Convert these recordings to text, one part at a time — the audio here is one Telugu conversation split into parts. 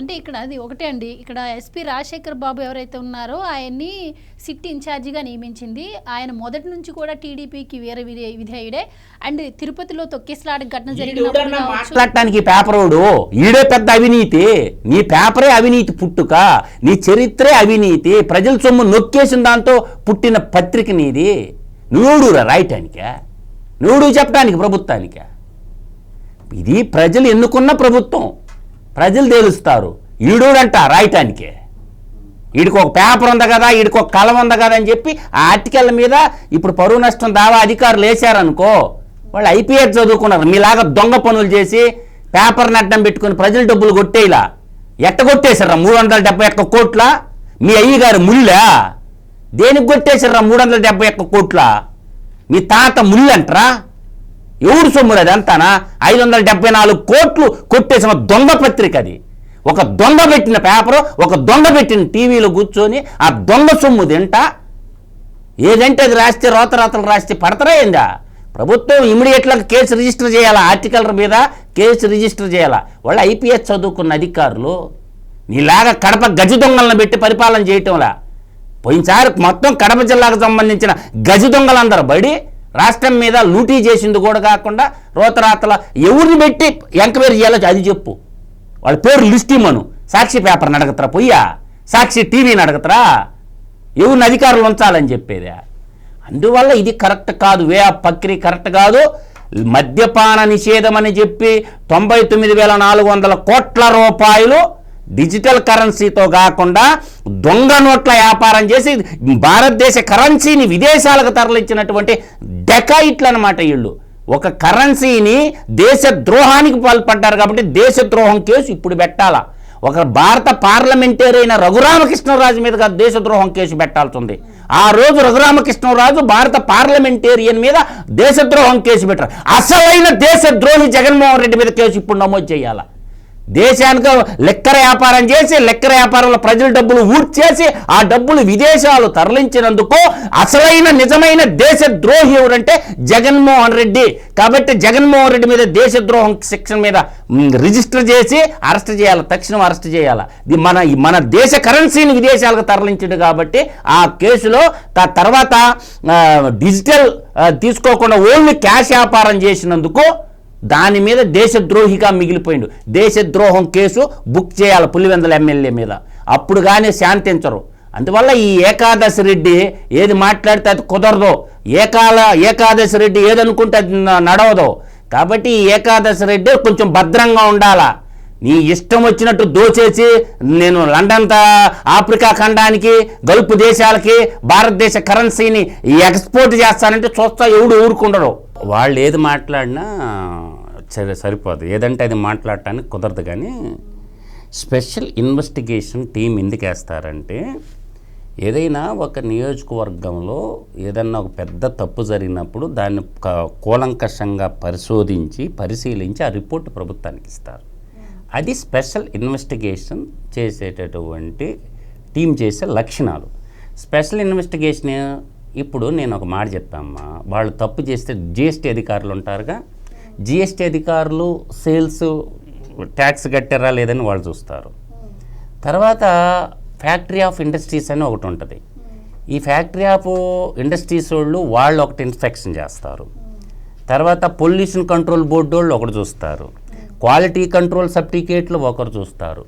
అంటే ఇక్కడ అది ఒకటే అండి. ఇక్కడ ఎస్పీ రాజశేఖర్ బాబు ఎవరైతే ఉన్నారో ఆయన్ని సిట్ ఇన్ఛార్జిగా నియమించింది. ఆయన మొదటి నుంచి కూడా టీడీపీకి వేరే విధేయుడే. అండ్ తిరుపతిలో తొక్కిసలాట ఘటన జరిగినప్పుడు మాట్లాడటానికి పేపరోడు ఈడే పెద్ద అవినీతి. నీ పేపరే అవినీతి పుట్టుక, నీ చరిత్రే అవినీతి. ప్రజల సొమ్ము నొక్కేసిన దాంతో పుట్టిన పత్రిక నీది. నువ్వుడురా రాయటానికే, నువ్వుడు చెప్పడానికి ప్రభుత్వానికే. ఇది ప్రజలు ఎన్నుకున్న ప్రభుత్వం, ప్రజలు తేలుస్తారు. ఈడూడంట రాయటానికే. వీడికి ఒక పేపర్ ఉంది కదా, వీడికి ఒక కలం ఉంది కదా అని చెప్పి ఆ ఆర్టికల్ మీద ఇప్పుడు పరువు నష్టం దావా అధికారులు వేశారనుకో, వాళ్ళు ఐపీఎస్ చదువుకున్నారు. మీలాగా దొంగ పనులు చేసి పేపర్ని అడ్డం పెట్టుకుని ప్రజల డబ్బులు కొట్టేలా ఎట్ట కొట్టేశారా 371 కోట్ల? మీ అయ్యగారు ముళ్ళా? దేనికి కొట్టేశారా 371 కోట్ల? మీ తాత ముళ్ళంటరా? ఎవరు సొమ్ములు అది అంతానా? 574 కోట్లు కొట్టేసిన దొంగ పత్రిక అది. ఒక దొంగ పెట్టిన పేపరు, ఒక దొంగ పెట్టిన టీవీలో కూర్చొని ఆ దొంగ సొమ్ము తింటా ఏదంటే అది రాస్తే రోతరాతలు రాస్తే పడతారా ఏందా? ప్రభుత్వం ఇమీడియట్గా కేసు రిజిస్టర్ చేయాలా, ఆర్టికల్ మీద కేసు రిజిస్టర్ చేయాలా. వాళ్ళు ఐపీఎస్ చదువుకున్న అధికారులు. నీలాగా కడప గజ దొంగలను పెట్టి పరిపాలన చేయటంలా. పోయినసారి మొత్తం కడప జిల్లాకు సంబంధించిన గజ దొంగలందరూ బడి రాష్ట్రం మీద లూటీ చేసింది కూడా కాకుండా రోతరాతల ఎవరిని పెట్టి ఎంక్వైరీ చేయాలో అది చెప్పు. వాళ్ళ పేరు లిస్ట్ ఇమ్మను. సాక్షి పేపర్ని అడగతరా? పొయ్యా సాక్షి టీవీని అడగతరా? ఎవరిని అధికారులు ఉంచాలని చెప్పేదా? అందువల్ల ఇది కరెక్ట్ కాదు. వే ఆఫ్ ప్రక్రియ కరెక్ట్ కాదు. మద్యపాన నిషేధం అని చెప్పి 99,400 కోట్ల రూపాయలు డిజిటల్ కరెన్సీతో కాకుండా దొంగ నోట్ల వ్యాపారం చేసి భారతదేశ కరెన్సీని విదేశాలకు తరలించినటువంటి డెకాయిట్లు అన్నమాట వీళ్ళు. ఒక కరెన్సీని దేశ ద్రోహానికి పాల్పడ్డారు కాబట్టి దేశద్రోహం కేసు ఇప్పుడు పెట్టాలా. ఒక భారత పార్లమెంటేరియన్ రఘురామకృష్ణరాజు మీద దేశద్రోహం కేసు పెట్టాల్సి ఉంది. ఆ రోజు రఘురామకృష్ణరాజు భారత పార్లమెంటేరియన్ మీద దేశద్రోహం కేసు పెట్టారు. అసలైన దేశద్రోహి జగన్మోహన్ రెడ్డి మీద కేసు ఇప్పుడు నమోదు చేయాలా. దేశానికి లెక్కర వ్యాపారం చేసి లెక్కర వ్యాపారంలో ప్రజల డబ్బులు ఊడ్చేసి ఆ డబ్బులు విదేశాలు తరలించినందుకు అసలైన నిజమైన దేశద్రోహి ఎవరంటే జగన్మోహన్ రెడ్డి. కాబట్టి జగన్మోహన్ రెడ్డి మీద దేశద్రోహం సెక్షన్ మీద రిజిస్టర్ చేసి అరెస్ట్ చేయాలి, తక్షణం అరెస్ట్ చేయాలి. మన దేశ కరెన్సీని విదేశాలకు తరలించాడు కాబట్టి ఆ కేసులో తర్వాత డిజిటల్ తీసుకోకుండా ఓన్లీ క్యాష్ వ్యాపారం చేసినందుకు దాని మీద దేశద్రోహిగా మిగిలిపోయిండు. దేశద్రోహం కేసు బుక్ చేయాలి పులివెందుల ఎమ్మెల్యే మీద, అప్పుడు కానీ శాంతించరు. అందువల్ల ఈ ఏకాదశి రెడ్డి ఏది మాట్లాడితే అది కుదరదో. ఏకాదశి రెడ్డి ఏదనుకుంటే అది నడవదో. కాబట్టి ఈ ఏకాదశి రెడ్డి కొంచెం భద్రంగా ఉండాలా. నీ ఇష్టం వచ్చినట్టు దోచేసి నేను లండన్ ఆఫ్రికా ఖండానికి గల్ఫ్ దేశాలకి భారతదేశ కరెన్సీని ఎక్స్పోర్ట్ చేస్తానంటే చూస్తా ఎవడు ఊరుకుండరు. వాళ్ళు ఏది మాట్లాడినా సరిపోదు, ఏదంటే అది మాట్లాడటానికి కుదరదు. కానీ స్పెషల్ ఇన్వెస్టిగేషన్ టీం ఎందుకు వేస్తారంటే ఏదైనా ఒక నియోజకవర్గంలో ఏదన్నా ఒక పెద్ద తప్పు జరిగినప్పుడు దాన్ని కూలంకషంగా పరిశీలించి ఆ రిపోర్ట్ ప్రభుత్వానికి ఇస్తారు. అది స్పెషల్ ఇన్వెస్టిగేషన్ చేసేటటువంటి టీం చేసే లక్షణాలు. స్పెషల్ ఇన్వెస్టిగేషన్ ఇప్పుడు నేను ఒక మాట చెప్తామ్మా, వాళ్ళు తప్పు చేస్తే జిఎస్టీ అధికారులు ఉంటారుగా, జిఎస్టీ అధికారులు సేల్స్ ట్యాక్స్ కట్టారా లేదని వాళ్ళు చూస్తారు. తర్వాత ఫ్యాక్టరీ ఆఫ్ ఇండస్ట్రీస్ అని ఒకటి ఉంటుంది. ఈ ఫ్యాక్టరీ ఆఫ్ ఇండస్ట్రీస్ వాళ్ళు ఒకటి ఇన్స్పెక్షన్ చేస్తారు. తర్వాత పొల్యూషన్ కంట్రోల్ బోర్డు వాళ్ళు ఒకటి చూస్తారు. క్వాలిటీ కంట్రోల్ సర్టిఫికేట్లు ఒకరు చూస్తారు.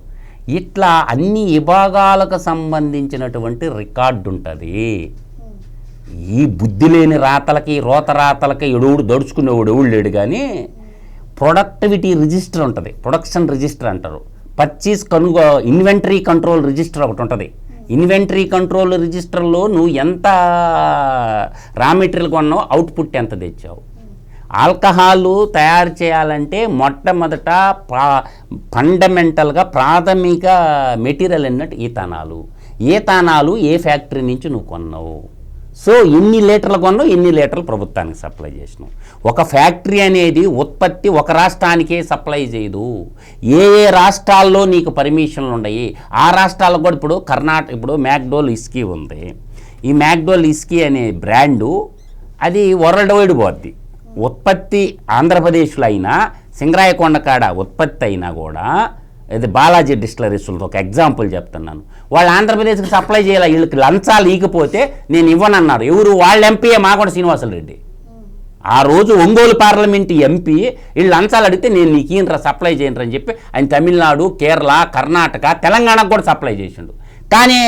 ఇట్లా అన్ని విభాగాలకు సంబంధించినటువంటి రికార్డు ఉంటుంది. ఈ బుద్ధి లేని రాతలకి రోత రాతలకి ఎడువుడు దడుచుకునేవాడు ఎవడు లేడు. కానీ ప్రొడక్టివిటీ రిజిస్టర్ ఉంటుంది, ప్రొడక్షన్ రిజిస్టర్ అంటారు. ఇన్వెంటరీ కంట్రోల్ రిజిస్టర్ ఒకటి ఉంటుంది. ఇన్వెంటరీ కంట్రోల్ రిజిస్టర్లో నువ్వు ఎంత రా మెటీరియల్ కొన్నావు, అవుట్పుట్ ఎంత తెచ్చావు. ఆల్కహాలు తయారు చేయాలంటే మొట్టమొదట ఫండమెంటల్గా ప్రాథమిక మెటీరియల్ అన్నట్టు ఈథానాలు ఏ ఫ్యాక్టరీ నుంచి నువ్వు కొన్నావు. సో ఎన్ని లీటర్లు కొన్నావు, ఎన్ని లీటర్లు ప్రభుత్వానికి సప్లై చేసినావు. ఒక ఫ్యాక్టరీ అనేది ఉత్పత్తి ఒక రాష్ట్రానికే సప్లై చేయదు. ఏ రాష్ట్రాల్లో నీకు పర్మిషన్లు ఉన్నాయి ఆ రాష్ట్రాలకు కూడా. ఇప్పుడు మ్యాక్డోల్ విస్కీ ఉంది. ఈ మ్యాక్డోల్ విస్కీ అనే బ్రాండు అది వరల్డ్ వైడ్ పోద్ది. ఉత్పత్తి ఆంధ్రప్రదేశ్లో అయినా సింగరాయకొండ కాడ ఉత్పత్తి అయినా కూడా ఇది బాలాజీ డిస్టిలరీస్లో ఒక ఎగ్జాంపుల్ చెప్తున్నాను. వాళ్ళు ఆంధ్రప్రదేశ్కి సప్లై చేయాలి, వీళ్ళకి లంచాలు ఈకపోతే నేను ఇవ్వనన్నారు. ఎవరు? వాళ్ళ ఎంపీఏ మాగుంట శ్రీనివాసులరెడ్డి. ఆ రోజు ఒంగోలు పార్లమెంట్ ఎంపీ వీళ్ళు లంచాలు అడిగితే నేను నీకు ఈయనరా సప్లై చేయను అని చెప్పి ఆయన తమిళనాడు, కేరళ, కర్ణాటక, తెలంగాణకు కూడా సప్లై చేసిండు. కానీ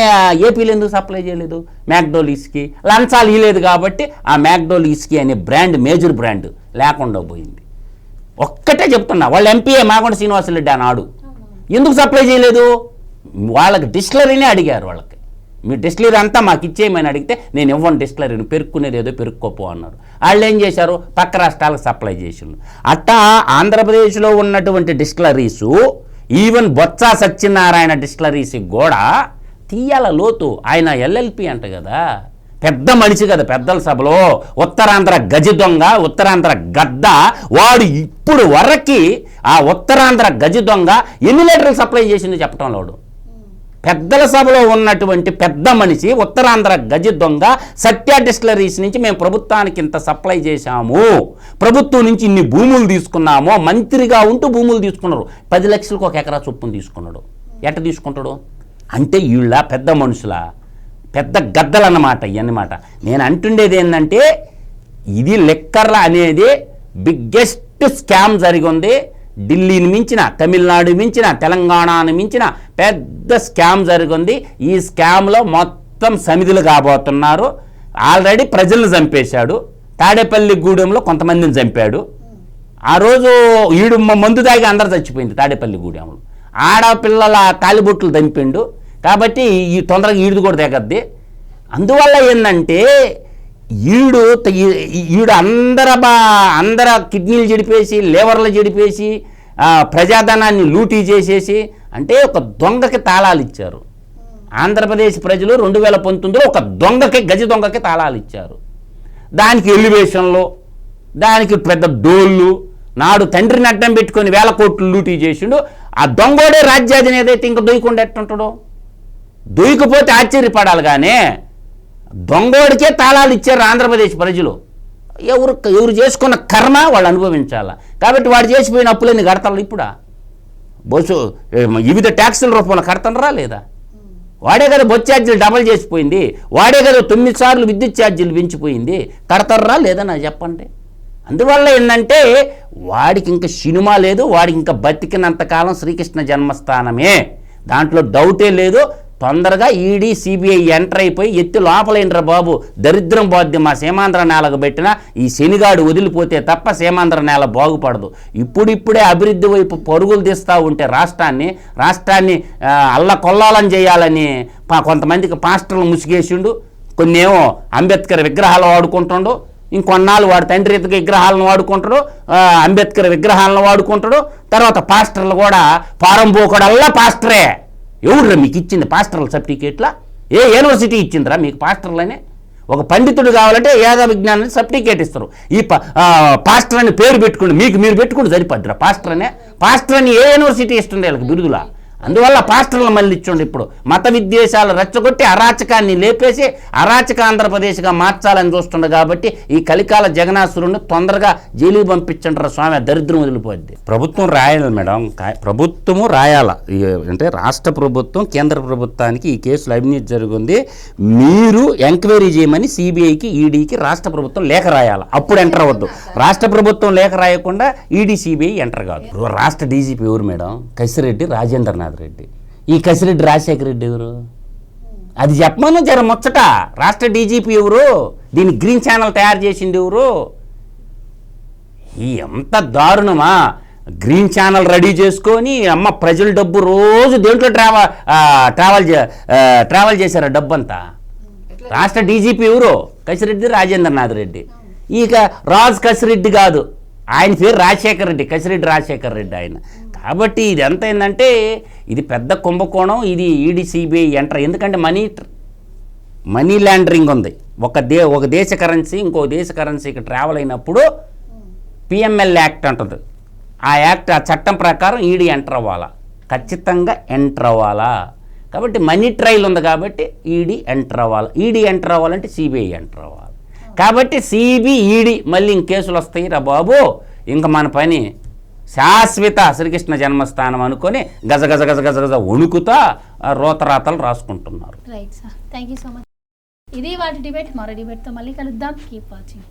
ఏపీలో ఎందుకు సప్లై చేయలేదు? మ్యాక్డోలీస్కి లంచాలు ఇవ్వలేదు కాబట్టి ఆ మ్యాక్డోలీస్కి అనే బ్రాండ్ మేజర్ బ్రాండ్ లేకుండా పోయింది. ఒక్కటే చెప్తున్నా, వాళ్ళ ఎంపీఏ మాగుంట శ్రీనివాసులరెడ్డి అన్నాడు. ఎందుకు సప్లై చేయలేదు? వాళ్ళకి డిస్టిలరీనే అడిగారు. వాళ్ళకి మీ డిస్టిలరీ అంతా మాకు ఇచ్చేయమని అడిగితే నేను ఇవ్వను డిస్టిలరీని, పెరుక్కునేది ఏదో పెరుక్కోపో అన్నారు. వాళ్ళు ఏం చేశారు? పక్క రాష్ట్రాలకు సప్లై చేసిండు. అట్టా ఆంధ్రప్రదేశ్లో ఉన్నటువంటి డిస్టిలరీసు, ఈవెన్ బొత్స సత్యనారాయణ డిస్టిలరీస్కి కూడా తీయాల లోతు. ఆయన ఎల్ఎల్పి అంట కదా, పెద్ద మనిషి కదా పెద్దల సభలో, ఉత్తరాంధ్ర గజ దొంగ, ఉత్తరాంధ్ర గద్ద. వాడు ఇప్పుడు వరకి ఆ ఉత్తరాంధ్ర గజ దొంగ ఎన్ని లీటర్లు సప్లై చేసిందో చెప్పటం వాడు. పెద్దల సభలో ఉన్నటువంటి పెద్ద మనిషి, ఉత్తరాంధ్ర గజ దొంగ, సత్య డిస్టిలరీస్ నుంచి మేము ప్రభుత్వానికి ఇంత సప్లై చేశాము, ప్రభుత్వం నుంచి ఇన్ని భూములు తీసుకున్నాము, మంత్రిగా ఉంటూ భూములు తీసుకున్నారు. 10 లక్షలకు ఒక ఎకరా చొప్పున తీసుకున్నాడు. ఎట్ట తీసుకుంటాడు? అంటే వీళ్ళ పెద్ద మనుషుల, పెద్ద గద్దలన్నమాట ఇవన్నమాట. నేను అంటుండేది ఏంటంటే, ఇది లెక్కర్ల అనేది బిగ్గెస్ట్ స్కామ్ జరిగింది. ఢిల్లీని మించిన, తమిళనాడు మించిన, తెలంగాణను మించిన పెద్ద స్కామ్ జరిగింది. ఈ స్కామ్లో మొత్తం సమిధులు కాబోతున్నారు. ఆల్రెడీ ప్రజలను చంపేశాడు. తాడేపల్లిగూడెంలో కొంతమందిని చంపాడు. ఆ రోజు ఈడు మందు తాగి అందరు చచ్చిపోయింది తాడేపల్లిగూడెంలో. ఆడపిల్లల తాలిబొట్లు దంపిండు. కాబట్టి ఈ తొందరగా ఈడు కూడా తెగద్ది. అందువల్ల ఏంటంటే ఈడు అందర కిడ్నీలు చెడిపేసి, లివర్లు చెడిపేసి, ప్రజాధనాన్ని లూటీ చేసేసి, అంటే ఒక దొంగకి తాళాలు ఇచ్చారు. ఆంధ్రప్రదేశ్ ప్రజలు 2019లో ఒక దొంగకి, గజ దొంగకి తాళాలు ఇచ్చారు. దానికి ఎలివేషన్లో, దానికి పెద్ద డోళ్ళు, నాడు తండ్రిని అడ్డం పెట్టుకొని 1000 కోట్లు లూటీ చేసిండు. ఆ దొంగోడే రాజ్యాధిని ఏదైతే ఇంకా దొయ్యకుండా ఎట్టుంటాడో, దొయ్యకపోతే ఆశ్చర్యపడాలి. కానీ దొంగోడికే తాళాలు ఇచ్చారు ఆంధ్రప్రదేశ్ ప్రజలు. ఎవరు చేసుకున్న కర్మ వాళ్ళు అనుభవించాలా. కాబట్టి వాడు చేసిపోయిన అప్పులన్నీ కడతారు. ఇప్పుడు బస్సు వివిధ ట్యాక్సుల రూపంలో కడతారా లేదా? వాడే కదా బొచ్చు ఛార్జీలు డబల్ చేసిపోయింది. వాడే కదా 9 సార్లు విద్యుత్ ఛార్జీలు పెంచిపోయింది. కడతారా లేదా నాకు చెప్పండి. అందువల్ల ఏంటంటే వాడికి ఇంకా సినిమా లేదు. వాడికి ఇంకా బతికినంతకాలం శ్రీకృష్ణ జన్మస్థానమే, దాంట్లో డౌటే లేదు. తొందరగా ఈడీ, సిబిఐ ఎంటర్ అయిపోయి ఎత్తి లోపలేంట్రా బాబు, దరిద్రం పోద్ది. మా సీమాంధ్ర నేలకు పెట్టినా ఈ శనిగాడు వదిలిపోతే తప్ప సీమాంధ్ర నేల బాగుపడదు. ఇప్పుడిప్పుడే అభివృద్ధి వైపు పరుగులు తీస్తూ ఉంటే రాష్ట్రాన్ని అల్లకొల్లాలని చేయాలని కొంతమందికి పాస్టర్లు ముసిగేసిండు. కొన్నేమో అంబేద్కర్ విగ్రహాలు వాడుకుంటుండు, ఇంకొన్నాళ్ళు వాడు తండ్రి ఎత్తుక విగ్రహాలను వాడుకుంటాడు, అంబేద్కర్ విగ్రహాలను వాడుకుంటాడు. తర్వాత పాస్టర్లు కూడా పారం పోకడల్లా పాస్టరే. ఎవరురా మీకు ఇచ్చింది పాస్టర్ల సర్టిఫికేట్లా? ఏ యూనివర్సిటీ ఇచ్చిందిరా మీకు పాస్టర్లనే? ఒక పండితుడు కావాలంటే ఏదో విజ్ఞానాన్ని సర్టిఫికేట్ ఇస్తారు. ఈ పాస్టర్ అని పేరు పెట్టుకోండి, మీరు పెట్టుకుంటే సరిపోద్దిరా పాస్టర్ అని ఏ యూనివర్సిటీ ఇస్తుంది వీళ్ళకి బిరుదులా? అందువల్ల పాస్టర్లు మళ్ళీ ఇచ్చండి. ఇప్పుడు మత విద్వేషాలు రెచ్చగొట్టి అరాచకాన్ని లేపేసి అరాచక ఆంధ్రప్రదేశ్గా మార్చాలని చూస్తుండే. కాబట్టి ఈ కలికాల జగనాసురుని తొందరగా జైలుకి పంపించండి స్వామి, దరిద్రం వదిలిపోద్ది. ప్రభుత్వం రాయాలి మేడం, ప్రభుత్వము రాయాల. అంటే రాష్ట్ర ప్రభుత్వం కేంద్ర ప్రభుత్వానికి ఈ కేసులో అవినీతి జరిగింది, మీరు ఎంక్వైరీ చేయమని సిబిఐకి, ఈడీకి రాష్ట్ర ప్రభుత్వం లేఖ రాయాలి. అప్పుడు ఎంటర్ అవ్వద్దు. రాష్ట్ర ప్రభుత్వం లేఖ రాయకుండా ఈడీ, సిబిఐ ఎంటర్ కాదు. రాష్ట్ర డీజీపీ ఎవరు మేడం? కసిరెడ్డి రాజేంద్రనాథ్ రెడ్డి. ఈ కసిరెడ్డి రాజశేఖర రెడ్డి ఎవరు? అది చెప్పమను జర ముచ్చట. రాష్ట్ర డీజీపీ ఎవరు? దీని గ్రీన్ ఛానల్ తయారు చేసింది ఎవరు? ఈ ఎంత దారుణమా! గ్రీన్ ఛానల్ రెడీ చేసుకొని అమ్మ ప్రజల డబ్బు రోజు దేంట్లో ట్రావెల్ చేశారు డబ్బు అంతా. రాష్ట్ర డీజీపీ ఎవరు? కసిరెడ్డి రాజేంద్రనాథ్ రెడ్డి. ఇక రాజ్ కసిరెడ్డి కాదు, ఆయన పేరు రాజశేఖర రెడ్డి, కసిరెడ్డి రాజశేఖర రెడ్డి ఆయన. కాబట్టి ఇది ఎంత అయిందంటే ఇది పెద్ద కుంభకోణం. ఇది ఈడీ, సిబిఐ ఎంటర్. ఎందుకంటే మనీ లాండరింగ్ ఉంది. ఒక దేశ కరెన్సీ ఇంకో దేశ కరెన్సీకి ట్రావెల్ అయినప్పుడు పిఎంఎల్ యాక్ట్ అంటుంది. ఆ యాక్ట్, ఆ చట్టం ప్రకారం ఈడీ ఎంటర్ అవ్వాలా, ఖచ్చితంగా ఎంటర్ అవ్వాలా. కాబట్టి మనీ ట్రయల్ ఉంది కాబట్టి ఈడీ ఎంటర్ అవ్వాలి. ఈడీ ఎంటర్ అవ్వాలంటే సిబిఐ ఎంటర్ అవ్వాలి. కాబట్టి ఈడీ మళ్ళీ ఇంక కేసులు వస్తాయి రా బాబు, ఇంకా మన పని శాశ్వత శ్రీకృష్ణ జన్మస్థానం అనుకొని గజ గజ గజ గజ గజ వణుకుతా రోతరాతలు రాసుకుంటున్నారు. Right sir, thank you so much. ఇది వాటి డిబేట్. మరో డిబేట్తో మళ్ళీ కలుద్దాం. Keep watching.